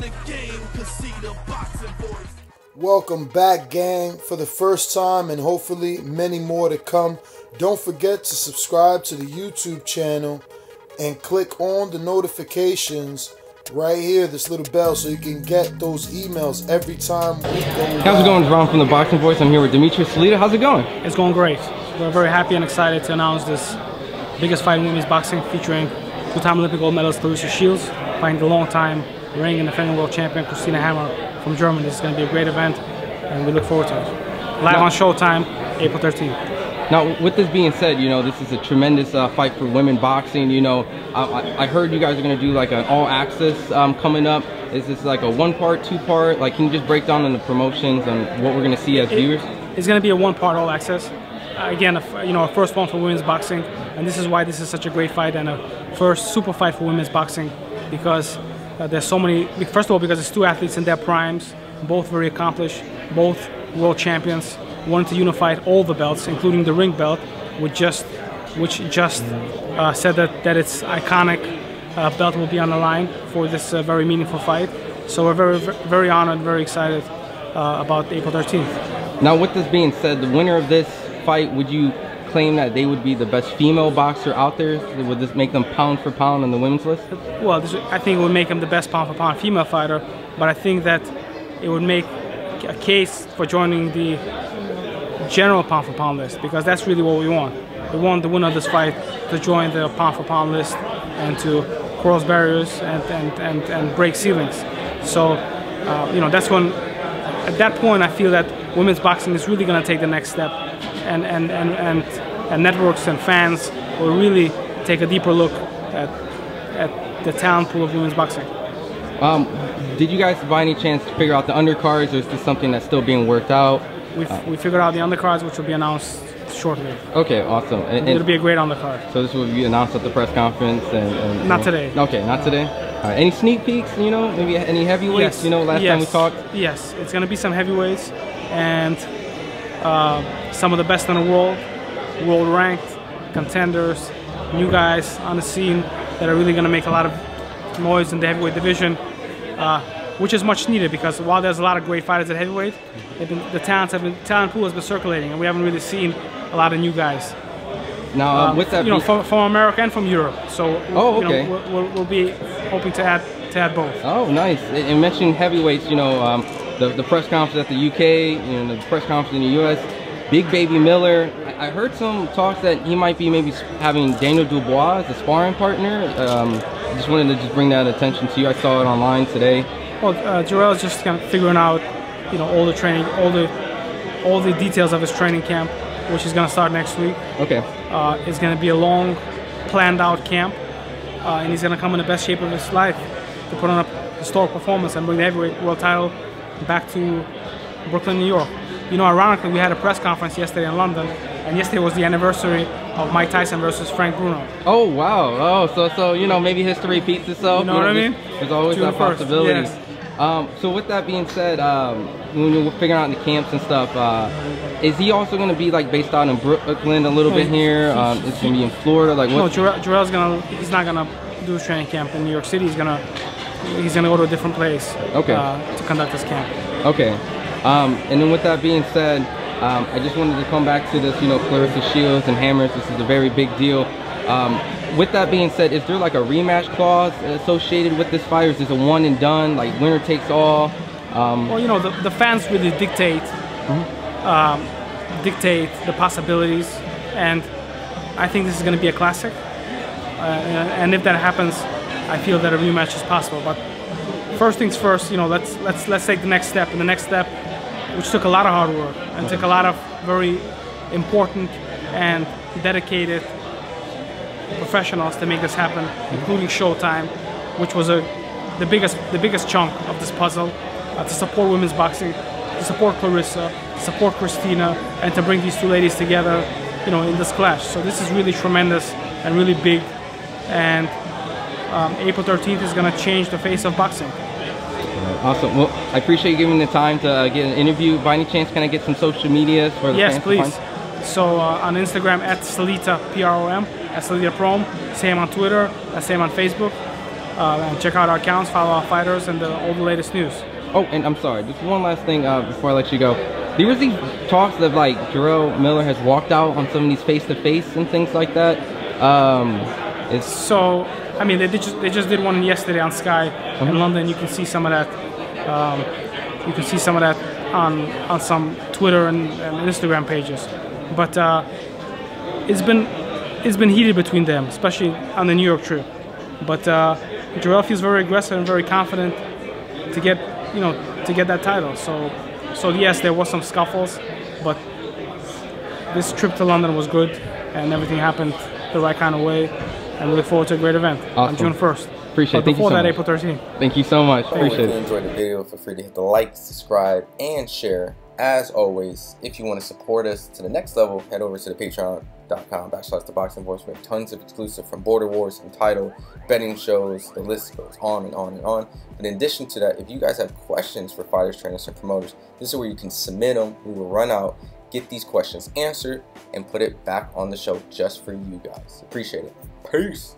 the game, cause see the boxing voice. Welcome back, gang, for the first time and hopefully many more to come. Don't forget to subscribe to the YouTube channel and click on the notifications right here, this little bell, so you can get those emails every time we go live. How's it going? It's Ron from The Boxing Voice. I'm here with Dmitry Salita. How's it going? It's going great. We're very happy and excited to announce this biggest fight in women's boxing, featuring two-time Olympic gold medalist Claressa Shields fighting the long-time reigning and defending world champion Christina Hammer from Germany. This is going to be a great event, and we look forward to it. Live on Showtime, April 13th. Now, with this being said, you know, this is a tremendous fight for women boxing. You know, I heard you guys are going to do like an all-access coming up. Is this like a one-part, two-part? Like, can you just break down on the promotions and what we're going to see as viewers? It's going to be a one-part all-access. Again, a first one for women's boxing, and this is why this is such a great fight and a first super fight for women's boxing, because there's so many. First of all, because it's two athletes in their primes, both very accomplished, both world champions, wanted to unify all the belts, including the ring belt, which just said that its iconic belt will be on the line for this very meaningful fight. So we're very honored, very excited about April 13th. Now, with this being said, the winner of this fight, would you claim that they would be the best female boxer out there? Would this make them pound for pound on the women's list? Well, I think it would make them the best pound for pound female fighter, but I think that it would make a case for joining the general pound for pound list, because that's really what we want. We want the winner of this fight to join the pound for pound list and to cross barriers and break ceilings. So, that's when, at that point, I feel that women's boxing is really going to take the next step, and networks and fans will really take a deeper look at the talent pool of women's boxing. Did you guys, by any chance, figure out the undercards, or is this something that's still being worked out? We figured out the undercards, which will be announced shortly. Okay, awesome. And it'll be a great undercard. So this will be announced at the press conference? Not today. Okay, not today. All right. Any sneak peeks, maybe any heavyweights, yes. Last time we talked? Yes, it's going to be some heavyweights and some of the best in the world ranked contenders, new guys on the scene that are really going to make a lot of noise in the heavyweight division, which is much needed, because while there's a lot of great fighters at heavyweight, the talent pool has been circulating, and we haven't really seen a lot of new guys. Now, with that, from America and from Europe. So, we'll be hoping to add both. Oh, nice. And mentioning heavyweights, the press conference at the UK, the press conference in the US, Big Baby Miller. I heard some talks that he might be maybe having Daniel Dubois as a sparring partner. Just wanted to bring that attention to you. I saw it online today. Well, Jarrell is just kind of figuring out, all the training, all the details of his training camp, which is going to start next week. Okay. It's going to be a long, planned-out camp, and he's going to come in the best shape of his life to put on a historic performance and bring the heavyweight world title back to Brooklyn, New York. Ironically, we had a press conference yesterday in London, and yesterday was the anniversary of Mike Tyson versus Frank Bruno. Oh, wow. Oh, so maybe history repeats itself. You know what I mean? There's always June that possibility. Yes. So with that being said, when you're figuring out the camps and stuff, is he also going to be like based out in Brooklyn a little bit here? It's going to be in Florida. Like what? No, Jarrell's he's not gonna do his training camp in New York City. He's gonna go to a different place. Okay. To conduct his camp. Okay. And then with that being said, I just wanted to come back to this, Claressa Shields and Hammers. This is a very big deal. With that being said, is there like a rematch clause associated with this fight, or is this a one and done, like winner takes all? Well, the fans really dictate the possibilities, and I think this is going to be a classic. And if that happens, I feel that a rematch is possible. But first things first, let's take the next step. And the next step, which took a lot of hard work and took a lot of very important and dedicated professionals to make this happen, including Showtime, which was the biggest chunk of this puzzle, to support women's boxing, to support Claressa, to support Christina, and to bring these two ladies together, in this clash. So this is really tremendous and really big, and April 13th is going to change the face of boxing. Awesome. Well, I appreciate you giving me the time to get an interview. By any chance, can I get some social medias for the fans? Yes, please. So on Instagram @Salita PROM, @Salita Prom. Same on Twitter. Same on Facebook. And check out our accounts, follow our fighters, and all the latest news. Oh, and I'm sorry, just one last thing before I let you go. There was these talks of like Jarrell Miller has walked out on some of these face-to-face and things like that. So, I mean, they just did one yesterday on Sky in London. You can see some of that. You can see some of that on some Twitter and Instagram pages. But it's been heated between them, especially on the New York trip. But Jarrell feels very aggressive and very confident to get that title. So yes, there was some scuffles, but this trip to London was good, and everything happened the right kind of way. And we look forward to a great event on June 1st. Appreciate it. But before that, April 13th. Thank you so much. Appreciate it. If you enjoyed the video, feel free to hit the like, subscribe, and share. As always, if you want to support us to the next level, head over to the patreon.com/ThaBoxingVoice. We have tons of exclusive from Border Wars and title, betting shows, the list goes on and on and on. But in addition to that, if you guys have questions for fighters, trainers, and promoters, this is where you can submit them. We will run out, get these questions answered, and put it back on the show just for you guys. Appreciate it. Peace.